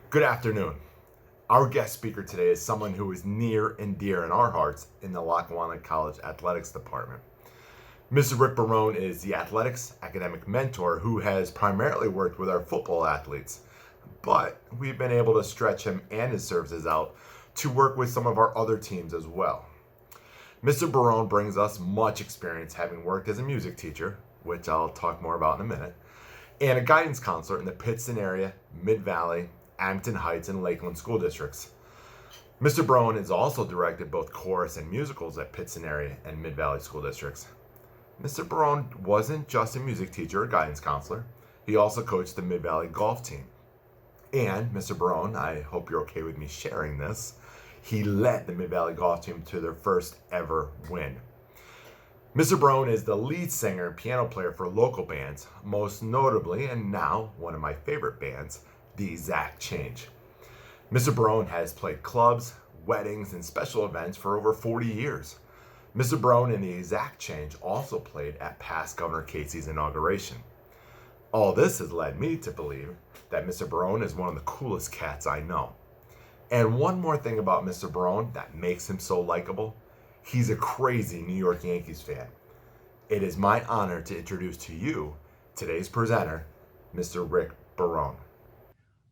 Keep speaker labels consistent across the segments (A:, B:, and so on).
A: Good afternoon. Our guest speaker today is someone who is near and dear in our hearts in the Lackawanna College Athletics Department. Mr. Rick Barone is the athletics academic mentor who has primarily worked with our football athletes, but we've been able to stretch him and his services out to work with some of our other teams as well. Mr. Barone brings us much experience having worked as a music teacher, which I'll talk more about in a minute, and a guidance counselor in the Pittston area, Mid Valley, Abington Heights, and Lakeland school districts. Mr. Barone has also directed both chorus and musicals at Pittston area and Mid Valley school districts. Mr. Barone wasn't just a music teacher or guidance counselor, he also coached the Mid Valley golf team. And Mr. Barone, I hope you're okay with me sharing this, he led the Mid Valley golf team to their first ever win. Mr. Barone is the lead singer and piano player for local bands, most notably, and now one of my favorite bands, the Exact Change. Mr. Barone has played clubs, weddings, and special events for over 40 years. Mr. Barone and the Exact Change also played at past Governor Casey's inauguration. All this has led me to believe that Mr. Barone is one of the coolest cats I know. And one more thing about Mr. Barone that makes him so likable, he's a crazy New York Yankees fan. It is my honor to introduce to you today's presenter, Mr. Rick Barone.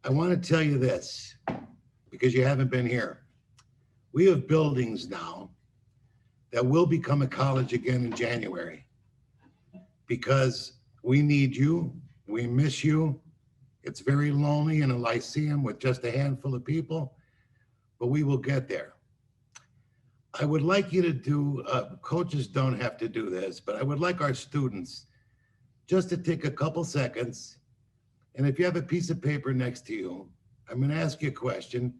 B: I want to tell you this because you haven't been here. We have buildings now that will become a college again in January because we need you. We miss you. It's very lonely in a lyceum with just a handful of people, but we will get there. I would like you to do, coaches don't have to do this, but I would like our students just to take a couple seconds. And if you have a piece of paper next to you, I'm going to ask you a question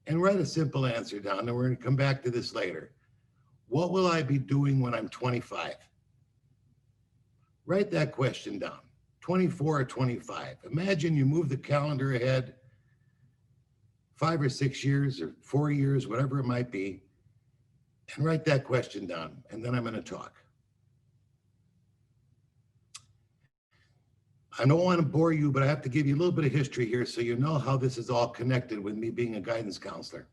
B: and write a simple answer down. And we're going to come back to this later. What will I be doing when I'm 25? Write that question down. 24 or 25. Imagine you move the calendar ahead 5 or 6 years or 4 years, whatever it might be, and write that question down. And then I'm going to talk. I don't want to bore you, but I have to give you a little bit of history here so you know how this is all connected with me being a guidance counselor.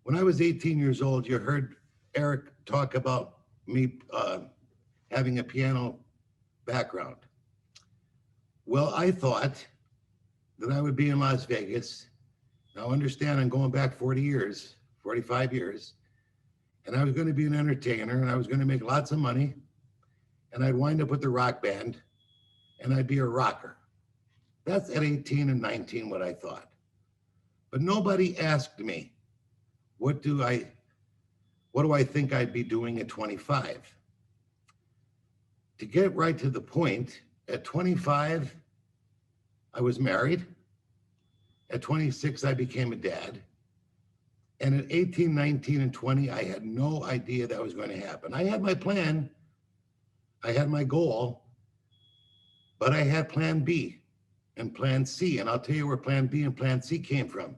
B: When I was 18 years old, you heard Eric talk about me having a piano background. Well, I thought that I would be in Las Vegas. Now understand, I'm going back 40 years, 45 years, and I was going to be an entertainer and I was going to make lots of money and I'd wind up with the rock band and I'd be a rocker. That's at 18 and 19 what I thought. But nobody asked me, what do I think I'd be doing at 25? To get right to the point, at 25, I was married. At 26, I became a dad. And at 18, 19, and 20, I had no idea that was going to happen. I had my plan. I had my goal. But I had plan B and plan C. And I'll tell you where plan B and plan C came from.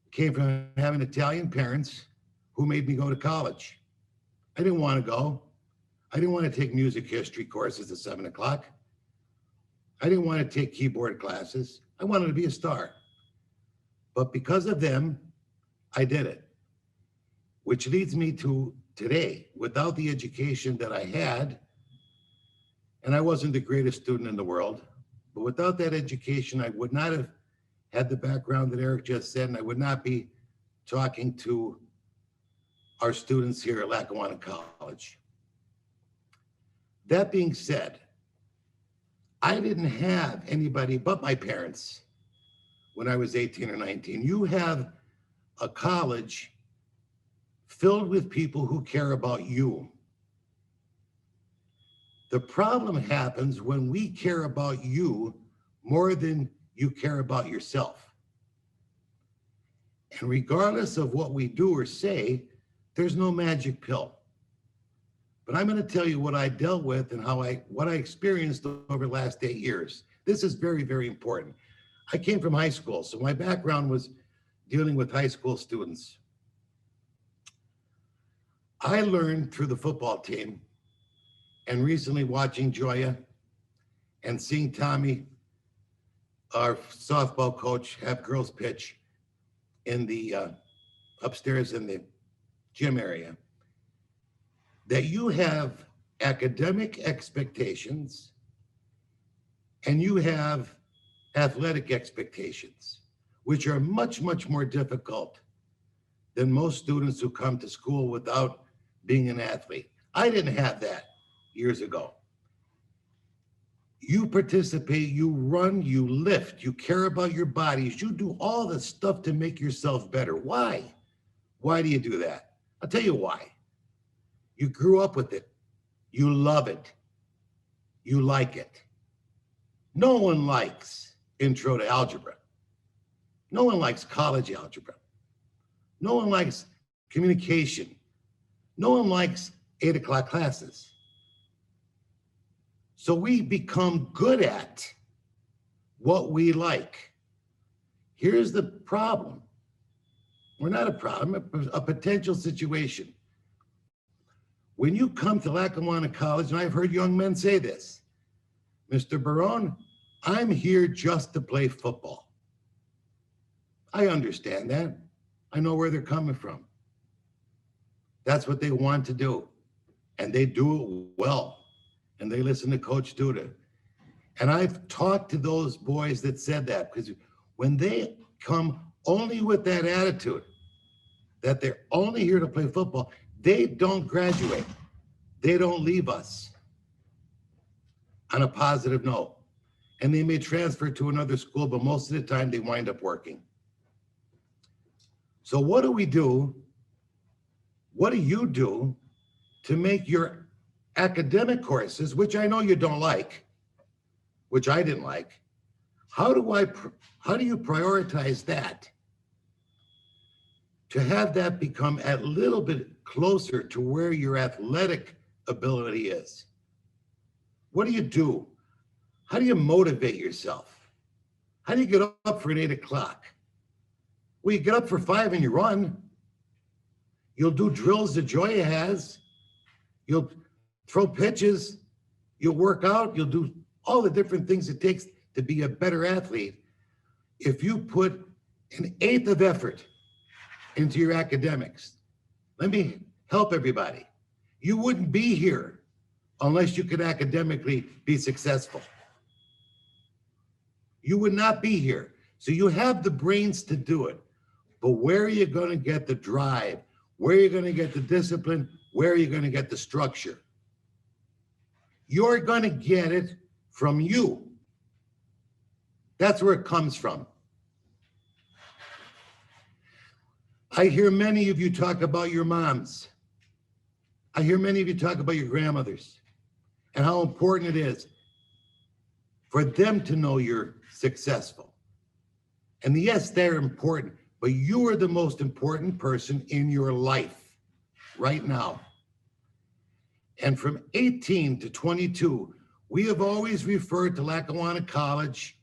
B: It came from having Italian parents who made me go to college. I didn't want to go. I didn't want to take music history courses at 7 o'clock. I didn't want to take keyboard classes. I wanted to be a star. But because of them, I did it. Which leads me to today. Without the education that I had, and I wasn't the greatest student in the world, but without that education, I would not have had the background that Eric just said, and I would not be talking to our students here at Lackawanna College. That being said, I didn't have anybody but my parents when I was 18 or 19. You have a college filled with people who care about you. The problem happens when we care about you more than you care about yourself. And regardless of what we do or say, there's no magic pill. But I'm going to tell you what I dealt with and what I experienced over the last 8 years. This is very, very important. I came from high school, so my background was dealing with high school students. I learned through the football team and recently watching Joya and seeing Tommy our softball coach have girls pitch in the upstairs in the gym area, that you have academic expectations and you have athletic expectations, which are much, much more difficult than most students who come to school without being an athlete. I didn't have that years ago. You participate, you run, you lift, you care about your bodies, you do all the stuff to make yourself better. Why? Why do you do that? I'll tell you why. You grew up with it. You love it. You like it. No one likes intro to algebra. No one likes college algebra. No one likes communication. No one likes 8 o'clock classes. So we become good at what we like. Here's the problem. We're not a problem, a potential situation. When you come to Lackawanna College, and I've heard young men say this, Mr. Barone, I'm here just to play football. I understand that. I know where they're coming from. That's what they want to do. And they do it well. And they listen to Coach Duda. And I've talked to those boys that said that, because when they come only with that attitude, that they're only here to play football, they don't graduate. They don't leave us on a positive note. And they may transfer to another school, but most of the time they wind up working. So what do we do? What do you do to make your academic courses, which I know you don't like, which I didn't like, how do you prioritize that to have that become a little bit closer to where your athletic ability is? What do you do? How do you motivate yourself? How do you get up for an 8 o'clock? Well, you get up for 5 and you run. You'll do drills that Joya has. You'll throw pitches. You'll work out. You'll do all the different things it takes to be a better athlete. If you put an eighth of effort into your academics, let me help everybody. You wouldn't be here unless you could academically be successful. You would not be here. So you have the brains to do it. But where are you going to get the drive? Where are you going to get the discipline? Where are you going to get the structure? You're going to get it from you. That's where it comes from. I hear many of you talk about your moms. I hear many of you talk about your grandmothers and how important it is for them to know you're successful. And yes, they're important, but you are the most important person in your life right now. And from 18 to 22, we have always referred to Lackawanna College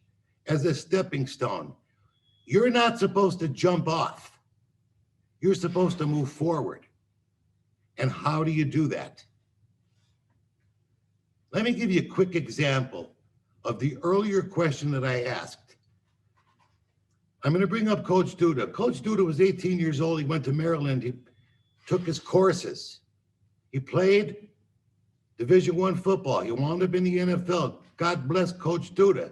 B: as a stepping stone. You're not supposed to jump off. You're supposed to move forward. And how do you do that? Let me give you a quick example of the earlier question that I asked. I'm going to bring up Coach Duda. Coach Duda was 18 years old. He went to Maryland. He took his courses. He played Division I football. He wound up in the NFL. God bless Coach Duda.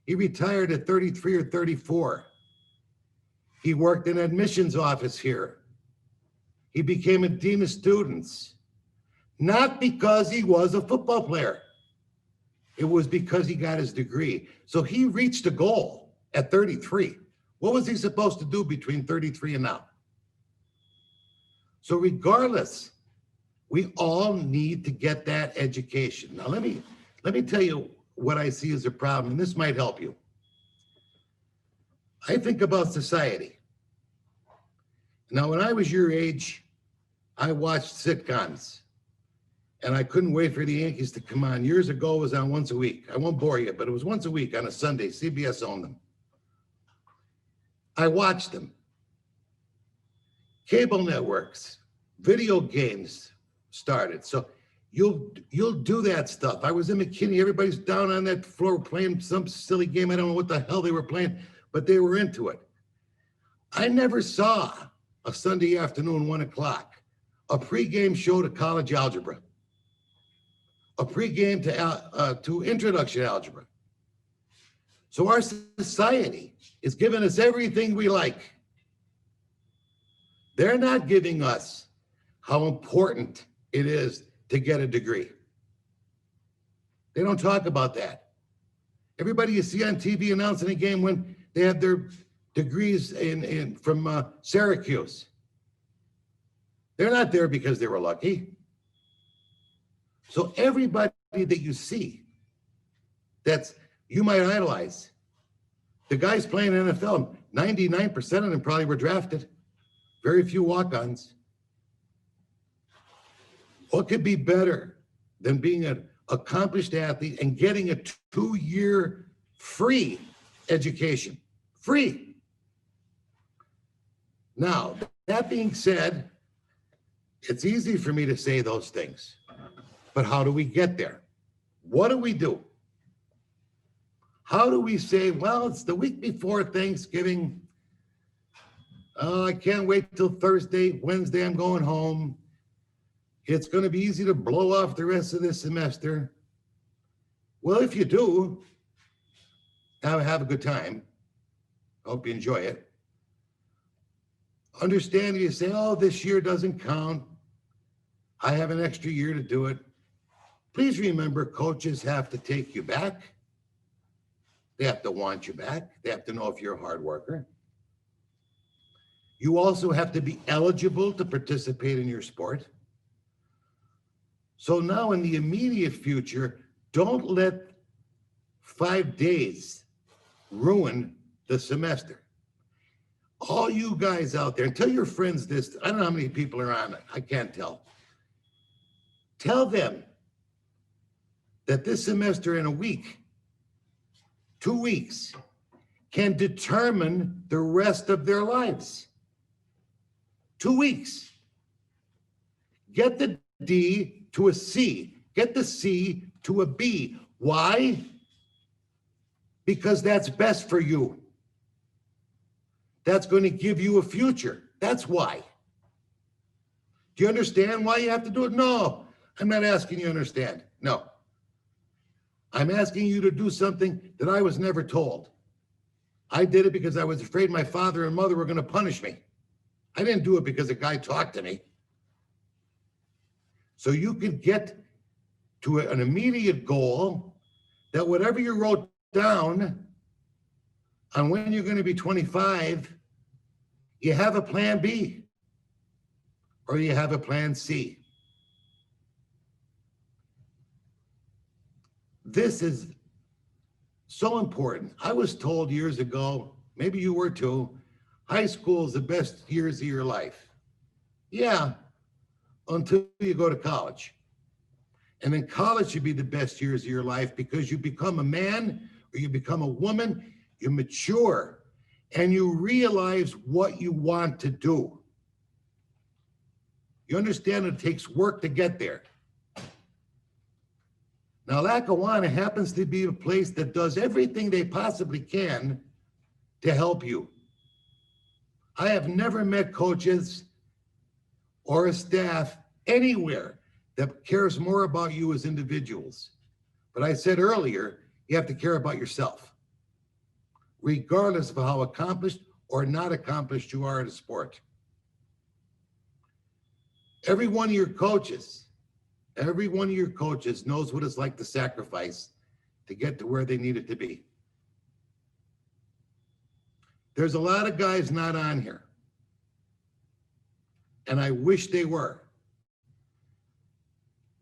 B: He retired at 33 or 34. He worked in admissions office here. He became a dean of students, not because he was a football player. It was because he got his degree. So he reached a goal at 33. What was he supposed to do between 33 and now? So regardless, we all need to get that education. Now let me tell you what I see as a problem, and this might help you. I think about society. Now, when I was your age, I watched sitcoms, and I couldn't wait for the Yankees to come on. Years ago, it was on once a week. I won't bore you, but it was once a week on a Sunday. CBS owned them. I watched them. Cable networks, video games started. So you'll do that stuff. I was in McKinney, everybody's down on that floor playing some silly game. I don't know what the hell they were playing, but they were into it. I never saw a Sunday afternoon, 1 o'clock, a pregame show to college algebra, a pregame to introduction algebra. So our society is giving us everything we like. They're not giving us how important it is to get a degree. They don't talk about that. Everybody you see on TV announcing a game when they have their degrees from Syracuse. They're not there because they were lucky. So everybody that you see that's you might idolize, the guys playing NFL, 99% of them probably were drafted. Very few walk-ons. What could be better than being an accomplished athlete and getting a 2-year free education? Free. Now, that being said, it's easy for me to say those things, but how do we get there? What do we do? How do we say, well, it's the week before Thanksgiving. Oh, I can't wait till Thursday, Wednesday, I'm going home. It's going to be easy to blow off the rest of this semester. Well, if you do, have a good time. Hope you enjoy it. Understand you say, oh, this year doesn't count. I have an extra year to do it. Please remember, coaches have to take you back. They have to want you back. They have to know if you're a hard worker. You also have to be eligible to participate in your sport. So now in the immediate future, don't let 5 days ruin the semester. All you guys out there, and tell your friends this, I don't know how many people are on it, I can't tell. Tell them that this semester in a week, 2 weeks, can determine the rest of their lives. 2 weeks. Get the D to a C. Get the C to a B. Why? Because that's best for you. That's going to give you a future. That's why. Do you understand why you have to do it? No, I'm not asking you to understand. No. I'm asking you to do something that I was never told. I did it because I was afraid my father and mother were going to punish me. I didn't do it because a guy talked to me. So you could get to an immediate goal that whatever you wrote down on when you're going to be 25, you have a plan B or you have a plan C. This is so important. I was told years ago, maybe you were too, high school is the best years of your life. Yeah, until you go to college. And then college should be the best years of your life because you become a man or you become a woman, you mature, and you realize what you want to do. You understand it takes work to get there. Now, Lackawanna happens to be a place that does everything they possibly can to help you. I have never met coaches or a staff anywhere that cares more about you as individuals. But I said earlier, you have to care about yourself, regardless of how accomplished or not accomplished you are at a sport. Every one of your coaches knows what it's like to sacrifice to get to where they need it to be. There's a lot of guys not on here, and I wish they were.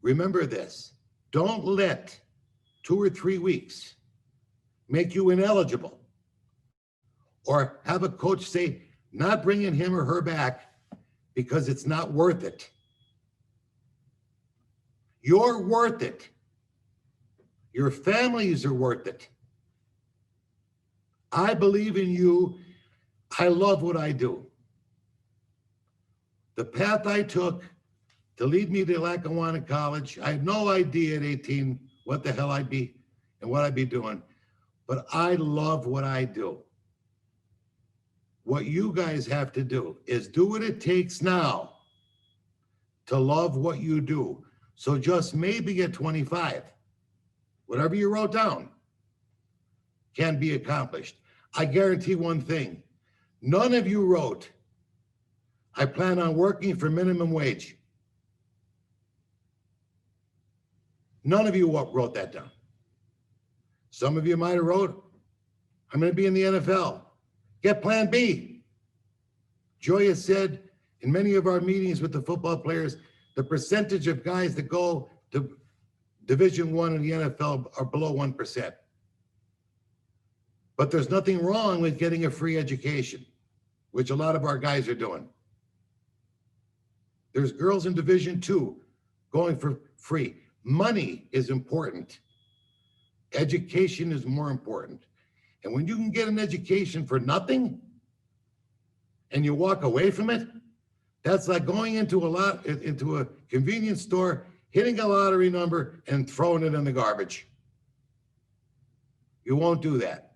B: Remember this, don't let 2 or 3 weeks make you ineligible or have a coach say, not bringing him or her back because it's not worth it. You're worth it. Your families are worth it. I believe in you. I love what I do. The path I took to lead me to Lackawanna College. I had no idea at 18 what the hell I'd be and what I'd be doing, but I love what I do. What you guys have to do is do what it takes now to love what you do. So just maybe at 25, whatever you wrote down can be accomplished. I guarantee one thing. None of you wrote, I plan on working for minimum wage. None of you wrote that down. Some of you might have wrote, I'm going to be in the NFL. Get plan B. Joya said in many of our meetings with the football players, the percentage of guys that go to Division I in the NFL are below 1%. But there's nothing wrong with getting a free education, which a lot of our guys are doing. There's girls in Division II going for free. Money is important. Education is more important. And when you can get an education for nothing and you walk away from it, that's like going into a convenience store, hitting a lottery number and throwing it in the garbage. You won't do that.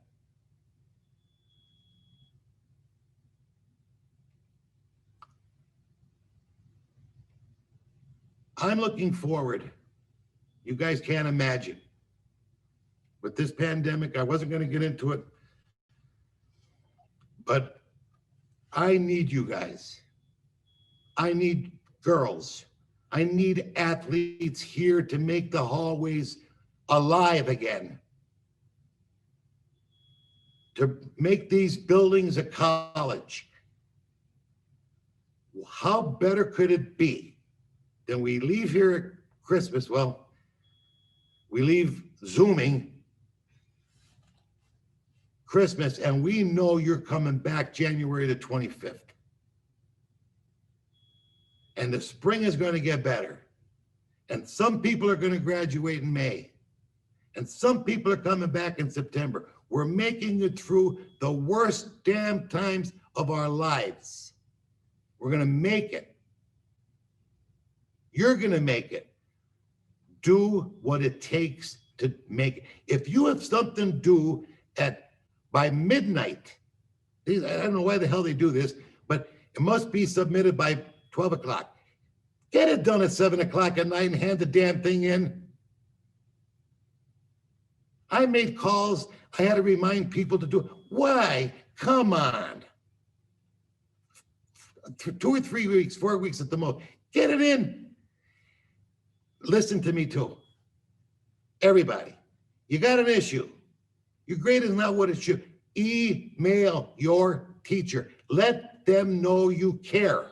B: I'm looking forward. You guys can't imagine. With this pandemic, I wasn't going to get into it, but I need you guys. I need girls. I need athletes here to make the hallways alive again, to make these buildings a college. How better could it be than we leave here at Christmas? Well, we leave Zooming Christmas, and we know you're coming back January the 25th. And the spring is going to get better. And some people are going to graduate in May. And some people are coming back in September. We're making it through the worst damn times of our lives. We're going to make it. You're going to make it. Do what it takes to make it. If you have something due by midnight, I don't know why the hell they do this, but it must be submitted by 12 o'clock. Get it done at 7 o'clock at night and hand the damn thing in. I made calls. I had to remind people to do it. Why? Come on. 2 or 3 weeks, 4 weeks at the most. Get it in. Listen to me too. Everybody, you got an issue. Your grade is not what it should. Email your teacher. Let them know you care.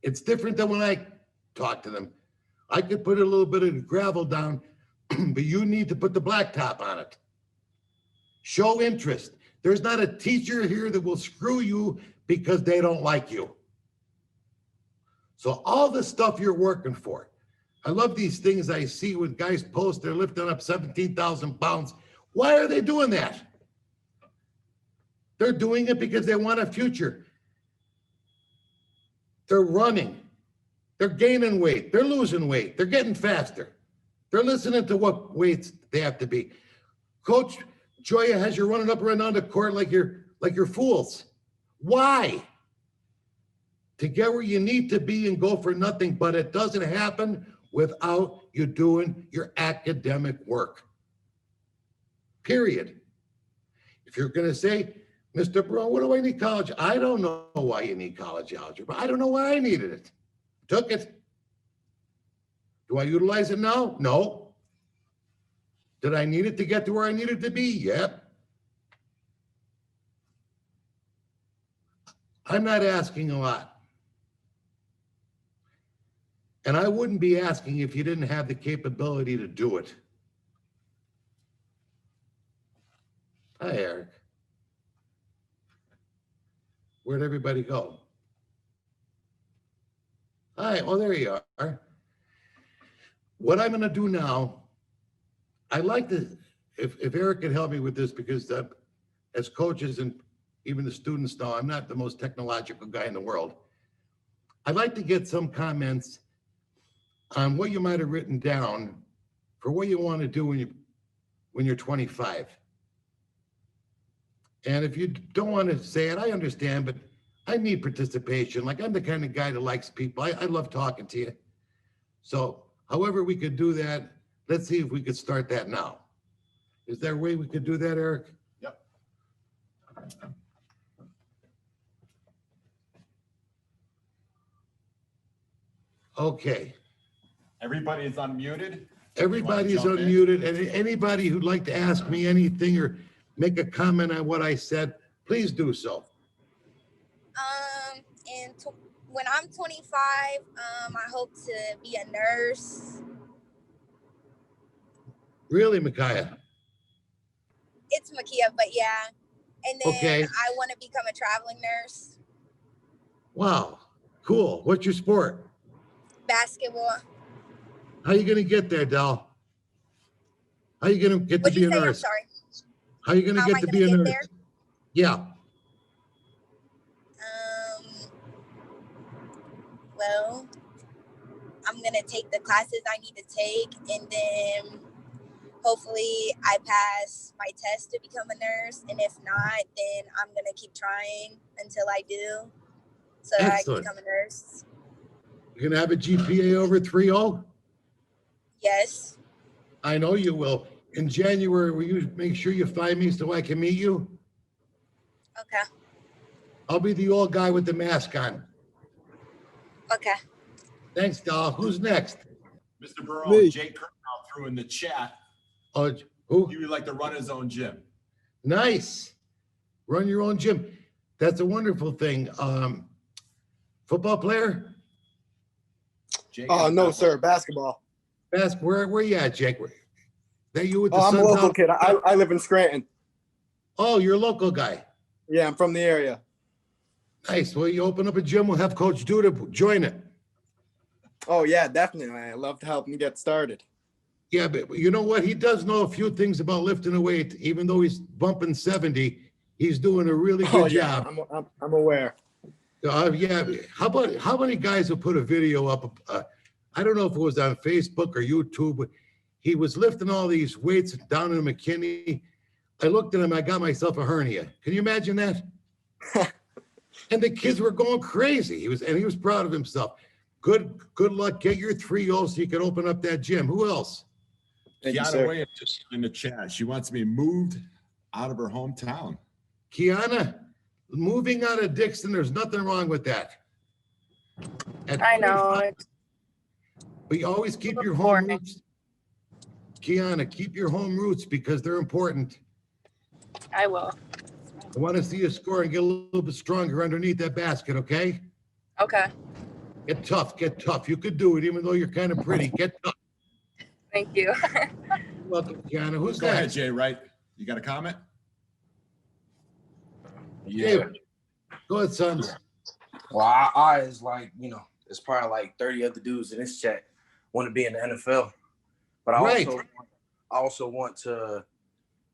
B: It's different than when I talk to them. I could put a little bit of gravel down, but you need to put the blacktop on it. Show interest. There's not a teacher here that will screw you because they don't like you. So all the stuff you're working for, I love these things I see with guys post, they're lifting up 17,000 pounds. Why are they doing that? They're doing it because they want a future. They're running. They're gaining weight. They're losing weight. They're getting faster. They're listening to what weights they have to be. Coach Joya has you running up and down the court like you're fools. Why? To get where you need to be and go for nothing, but it doesn't happen without you doing your academic work. Period. If you're going to say, Mr. Barone, what do I need college? I don't know why you need college algebra. I don't know why I needed it. Took it. Do I utilize it now? No. Did I need it to get to where I needed to be? Yep. I'm not asking a lot. And I wouldn't be asking if you didn't have the capability to do it. Hi, Eric. Where'd everybody go? Hi, oh, there you are. What I'm gonna do now, I'd like to, if Eric could help me with this, because as coaches and even the students know, I'm not the most technological guy in the world. I'd like to get some comments on what you might have written down for what you want to do when you're 25. And if you don't want to say it, I understand, but I need participation. Like, I'm the kind of guy that likes people. I love talking to you. So however we could do that, let's see if we could start that now. Is there a way we could do that, Eric?
A: Yep.
B: Okay.
A: Everybody is unmuted.
B: Everybody's unmuted, and anybody who'd like to ask me anything or make a comment on what I said, please do so.
C: When I'm 25, I hope to be a nurse.
B: Really, Micaiah?
C: It's Makia, but yeah. And then
B: Okay.
C: I want to become a traveling nurse.
B: Wow, cool. What's your sport?
C: Basketball.
B: How you gonna get there, Del? How you gonna get to
C: What'd
B: be
C: you
B: a
C: say? I'm
B: nurse?
C: sorry.
B: How you gonna
C: How am
B: get
C: I
B: to
C: gonna
B: be a
C: get
B: nurse?
C: there?
B: Yeah.
C: Well, I'm gonna take the classes I need to take, and then hopefully I pass my test to become a nurse. And if not, then I'm gonna keep trying until I do, so that I can
B: Excellent.
C: become a nurse.
B: You're gonna have a GPA over 3.0?
C: Yes.
B: I know you will. In January, will you make sure you find me so I can meet you?
C: Okay.
B: I'll be the old guy with the mask on.
C: Okay.
B: Thanks, Del. Who's next?
A: Mr. Barone,
D: Me.
A: Jake Kirkhoff threw in the chat.
B: Oh, who?
A: He would like to run his own gym.
B: Nice. Run your own gym. That's a wonderful thing. Football player?
A: Jake
D: Oh,
A: is
D: no,
A: not-
D: sir. Basketball.
B: Where you at, Jake? That you with the
D: Oh, I'm a
B: Suns
D: local
B: out-
D: kid. I live in Scranton.
B: Oh, you're a local guy.
D: Yeah, I'm from the area.
B: Nice. Well, you open up a gym, we'll have Coach Duda join it.
D: Oh, yeah, definitely. I love to help him get started.
B: Yeah, but you know what? He does know a few things about lifting a weight. Even though he's bumping 70, he's doing a really good job.
D: I'm aware.
B: Yeah. How many guys will put a video up? I don't know if it was on Facebook or YouTube, but he was lifting all these weights down in McKinney. I looked at him, I got myself a hernia. Can you imagine that? And the kids were going crazy. He was proud of himself. Good luck. Get your 3.0 so you can open up that gym. Who else?
D: Thank you,
A: Kiana
D: sir.
A: Williams just in the chat. She wants to be moved out of her hometown.
B: Kiana, moving out of Dixon, there's nothing wrong with that.
E: I know.
B: But you always keep your home roots. Kiana, keep your home roots because they're important.
E: I will.
B: I want to see you score and get a little bit stronger underneath that basket, okay?
E: Okay.
B: Get tough, get tough. You could do it even though you're kind of pretty. Get tough.
E: Thank you.
B: You're welcome, Kiana. Who's
A: Go ahead,
B: next?
A: Jay, right? You got a comment?
B: David. Go ahead, sons.
F: Well, I is like, it's probably like 30 other dudes in this chat want to be in the NFL. But I also want to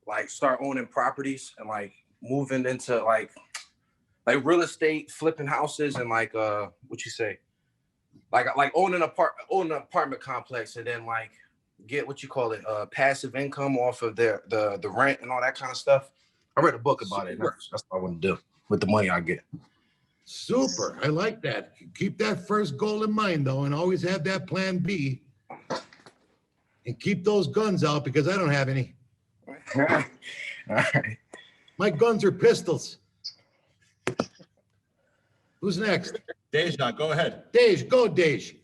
F: like start owning properties and like moving into like real estate, flipping houses and like what you say? Like owning an apartment complex and then like get what you call it, passive income off of the rent and all that kind of stuff. I read a book about it. That's what I want to do with the money I get.
B: Super. I like that. Keep that first goal in mind, though, and always have that plan B. And keep those guns out because I don't have any.
F: All right.
B: My guns are pistols. Who's next?
A: Deja, go ahead.
B: Dej, go, Dej.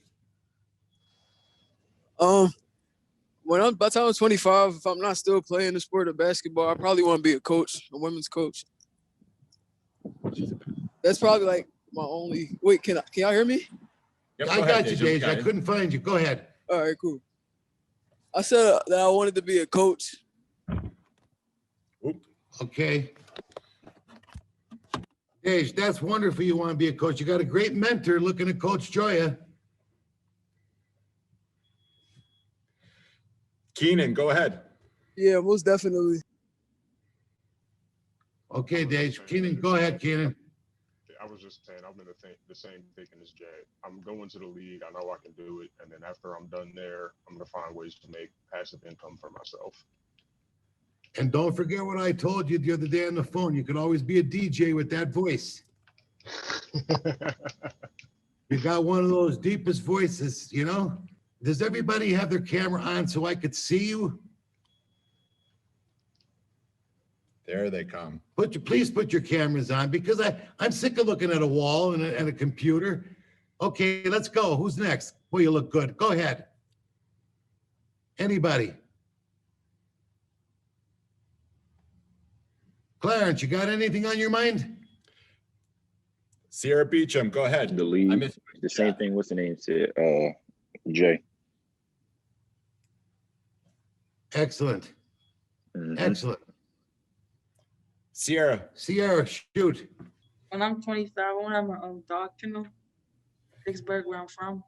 G: By the time I'm 25, if I'm not still playing the sport of basketball, I probably want to be a coach, a women's coach. That's probably like my only. Wait, can y'all hear me?
A: Yep,
B: I
A: go ahead,
B: got you,
A: Deja.
B: Dej. I couldn't find you. Go ahead.
G: All right, cool. I said that I wanted to be a coach.
B: Okay. Dej, that's wonderful. You want to be a coach. You got a great mentor looking at Coach Joya.
A: Keenan, go ahead.
G: Yeah, most definitely.
B: Okay, Dej. Keenan, go ahead, Keenan.
H: I was just saying, I'm in the same thinking as Jay. I'm going to the league. I know I can do it, and then after I'm done there, I'm gonna find ways to make passive income for myself.
B: And don't forget what I told you the other day on the phone. You could always be a DJ with that voice. You got one of those deepest voices, you know? Does everybody have their camera on so I could see you?
A: There they come.
B: Please put your cameras on because I'm sick of looking at a wall and a computer. Okay, let's go. Who's next? Boy, you look good. Go ahead. Anybody? Clarence, you got anything on your mind?
A: Sierra Beecham, go ahead.
I: The
A: I
I: lead,
A: miss
I: the same thing. What's the name said? Jay.
B: Excellent.
I: Mhm.
B: Excellent.
A: Sierra.
B: Sierra, shoot.
J: When I'm 25, I want to have my own doctrinal. Vicksburg, where I'm from.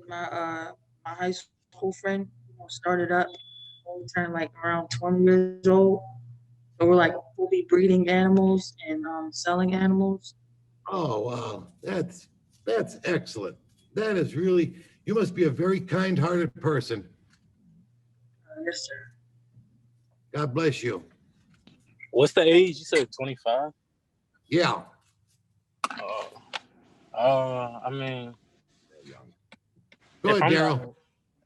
J: My high school friend started up when we turned like around 20 years old. So we'll be breeding animals and selling animals.
B: Oh, wow. That's excellent. That is really, you must be a very kind-hearted person.
J: Yes, sir.
B: God bless you.
K: What's the age? You said 25?
B: Yeah.
K: I mean,
B: Go ahead, Daryl.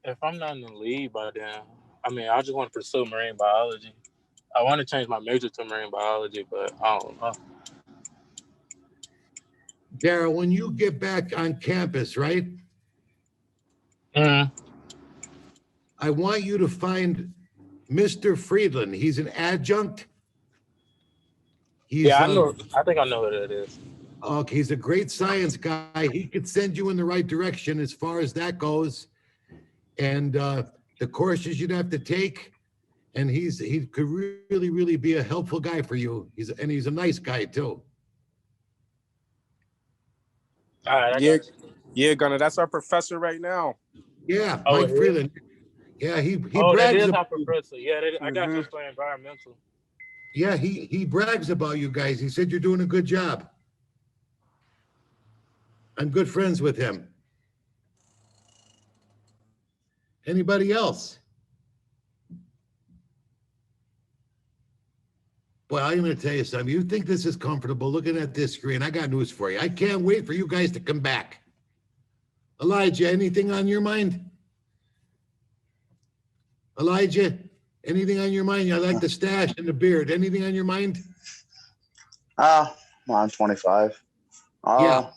K: if I'm not in the league by then, I mean, I just want to pursue marine biology. I want to change my major to marine biology, but I don't know.
B: Daryl, when you get back on campus, right?
K: Mm-hmm.
B: I want you to find Mr. Friedland. He's an adjunct.
K: I know. I think I know who that is.
B: Okay, he's a great science guy. He could send you in the right direction as far as that goes. And the courses you'd have to take. And he could really, really be a helpful guy for you. He's a nice guy too.
K: All right.
L: Yeah, Gunnar, that's our professor right now.
B: Yeah, Mike Freeland. Yeah, he
K: that
B: brags
K: is
B: about
K: our professor. Yeah, I got you for environmental.
B: Yeah, he brags about you guys. He said you're doing a good job. I'm good friends with him. Anybody else? Boy, I'm going to tell you something. You think this is comfortable looking at this screen? I got news for you. I can't wait for you guys to come back. Elijah, anything on your mind? Elijah, anything on your mind? I like the stash and the beard. Anything on your mind?
M: Well, I'm 25.
B: Yeah.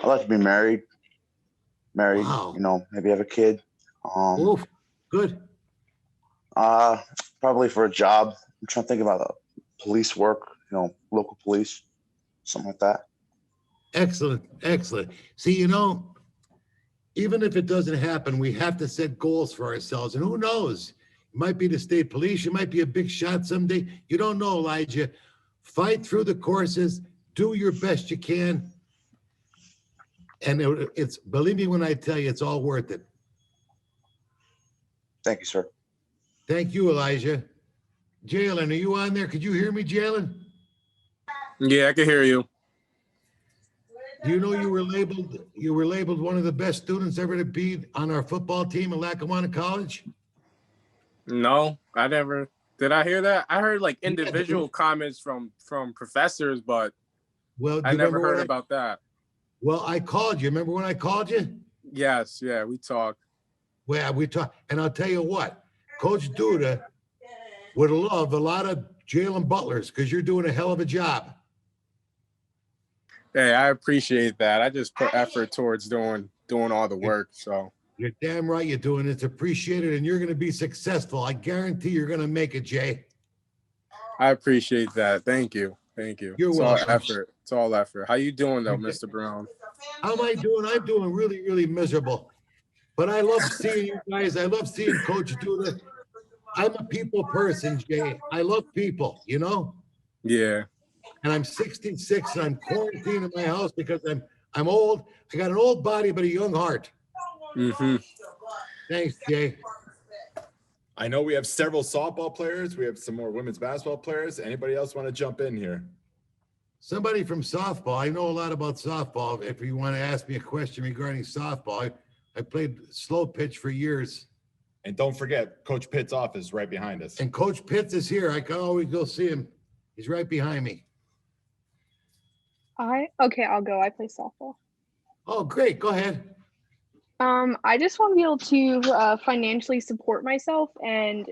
M: I'd like to be married.
B: Wow.
M: You know, maybe have a kid.
B: Oof, good.
M: Probably for a job. I'm trying to think about police work, you know, local police, something like that.
B: Excellent, excellent. See, you know, even if it doesn't happen, we have to set goals for ourselves. And who knows? You might be the state police. You might be a big shot someday. You don't know, Elijah. Fight through the courses. Do your best you can. And it's, believe me when I tell you, it's all worth it.
M: Thank you, sir.
B: Thank you, Elijah. Jalen, are you on there? Could you hear me, Jalen?
L: Yeah, I can hear you.
B: Do you know you were labeled one of the best students ever to be on our football team at Lackawanna College?
L: No, I never. Did I hear that? I heard like individual comments from professors, but I never heard about that.
B: Well, I called you. Remember when I called you?
L: Yes, yeah, we talked.
B: Well, we talked, and I'll tell you what, Coach Duda would love a lot of Jalen Butlers because you're doing a hell of a job.
L: Hey, I appreciate that. I just put effort towards doing all the work. So
B: you're damn right you're doing it. It's appreciated, and you're going to be successful. I guarantee you're going to make it, Jay.
L: I appreciate that. Thank you. Thank you.
B: You're
L: it's
B: welcome.
L: all effort. It's all effort. How you doing though, Mr. Brown?
B: How am I doing? I'm doing really, really miserable. But I love seeing you guys. I love seeing Coach Duda. I'm a people person, Jay. I love people, you know?
L: Yeah.
B: And I'm 66 and I'm quarantined in my house because I'm old. I got an old body, but a young heart.
L: Mm-hmm.
B: Thanks, Jay.
A: I know we have several softball players. We have some more women's basketball players. Anybody else want to jump in here?
B: Somebody from softball. I know a lot about softball. If you want to ask me a question regarding softball, I played slow pitch for years.
A: And don't forget, Coach Pitt's office is right behind us.
B: And Coach Pitts is here. I can always go see him. He's right behind me.
N: Okay, I'll go. I play softball.
B: Oh, great. Go ahead.
N: I just want to be able to financially support myself and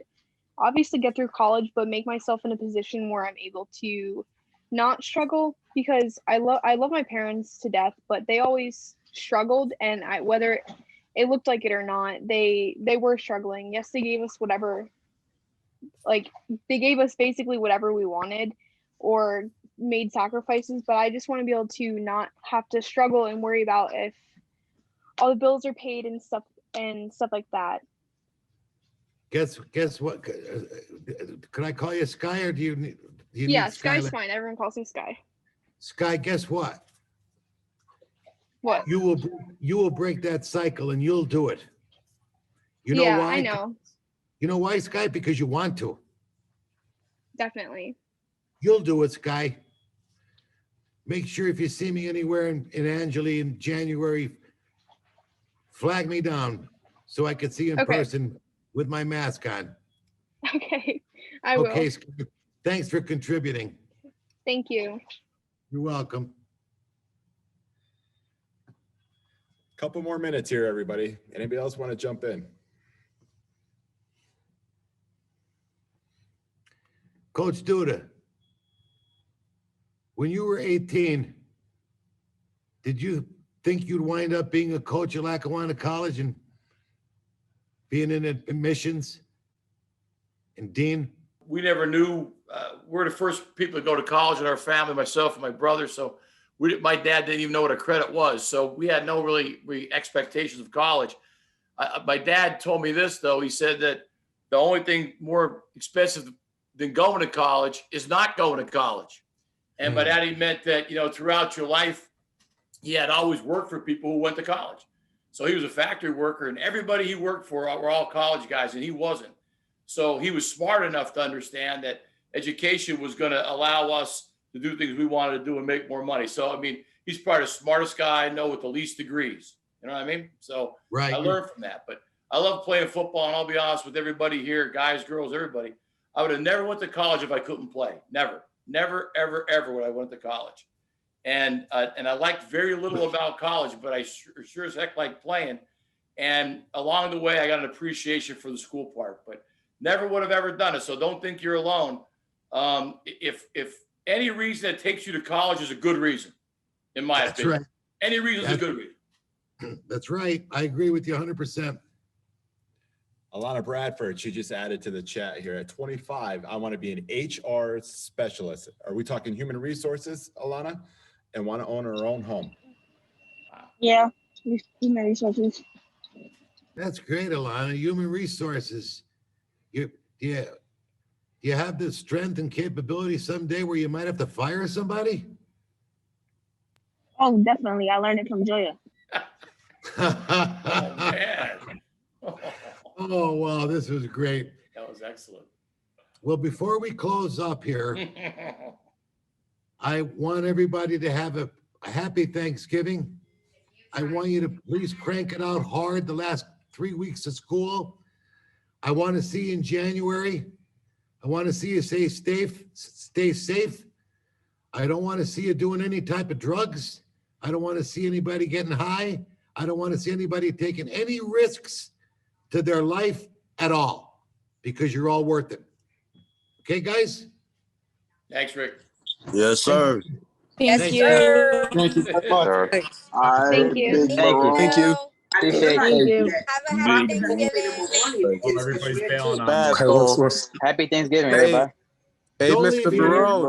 N: obviously get through college, but make myself in a position where I'm able to not struggle, because I love my parents to death, but they always struggled, and whether it looked like it or not, they were struggling. Yes, they gave us whatever, like they gave us basically whatever we wanted or made sacrifices, but I just want to be able to not have to struggle and worry about if all the bills are paid and stuff like that.
B: Guess what? Can I call you Sky, or do you need
N: Sky's fine. Everyone calls me Sky.
B: Sky, guess what?
N: What?
B: You will break that cycle, and you'll do it. You know why?
N: I know.
B: You know why, Sky? Because you want to.
N: Definitely.
B: You'll do it, Sky. Make sure if you see me anywhere in Angeli in January, flag me down so I can see you in person with my mask on.
N: Okay, I will.
B: Okay, Sky. Thanks for contributing.
N: Thank you.
B: You're welcome.
A: Couple more minutes here, everybody. Anybody else want to jump in?
B: Coach Duda, when you were 18, did you think you'd wind up being a coach at Lackawanna College and being in admissions and dean?
O: We never knew. We're the first people to go to college in our family, myself and my brother. So my dad didn't even know what a credit was. So we had no really expectations of college. My dad told me this, though. He said that the only thing more expensive than going to college is not going to college. And by that, he meant that, throughout your life, he had always worked for people who went to college. So he was a factory worker, and everybody he worked for were all college guys, and he wasn't. So he was smart enough to understand that education was going to allow us to do things we wanted to do and make more money. So, I mean, he's probably the smartest guy I know with the least degrees. You know what I mean? So
B: right.
O: I learned from that. But I love playing football, and I'll be honest with everybody here, guys, girls, everybody. I would have never went to college if I couldn't play. Never, ever would I went to college. And I liked very little about college, but I sure as heck liked playing. And along the way, I got an appreciation for the school part, but never would have ever done it. So don't think you're alone. If any reason that takes you to college is a good reason, in my opinion.
B: Right.
O: Any reason is a good reason.
B: That's right. I agree with you 100%.
A: Alana Bradford, she just added to the chat here. At 25, I want to be an HR specialist. Are we talking human resources, Alana? And want to own her own home?
N: Yeah, human resources.
B: That's great, Alana. Human resources. You have the strength and capability someday where you might have to fire somebody?
N: Oh, definitely. I learned it from Joya.
O: Oh, man.
B: Oh, wow. This was great.
O: That was excellent.
B: Well, before we close up here, I want everybody to have a happy Thanksgiving. I want you to please crank it out hard the last 3 weeks of school. I want to see you in January. I want to see you stay safe. I don't want to see you doing any type of drugs. I don't want to see anybody getting high. I don't want to see anybody taking any risks to their life at all, because you're all worth it. Okay, guys?
O: Thanks, Rick.
P: Yes, sir.
N: Thank you.
L: Thank you very much.
N: Thank you.
L: Thank you.
Q: Appreciate
N: you.
C: Have a happy Thanksgiving.
A: Everybody's bailing on
P: Bad,
A: you.
L: Okay,
P: so
Q: Happy Thanksgiving,
L: Hey,
Q: everybody.
L: hey,
B: Don't
L: Mr.
B: leave here.
L: Barone.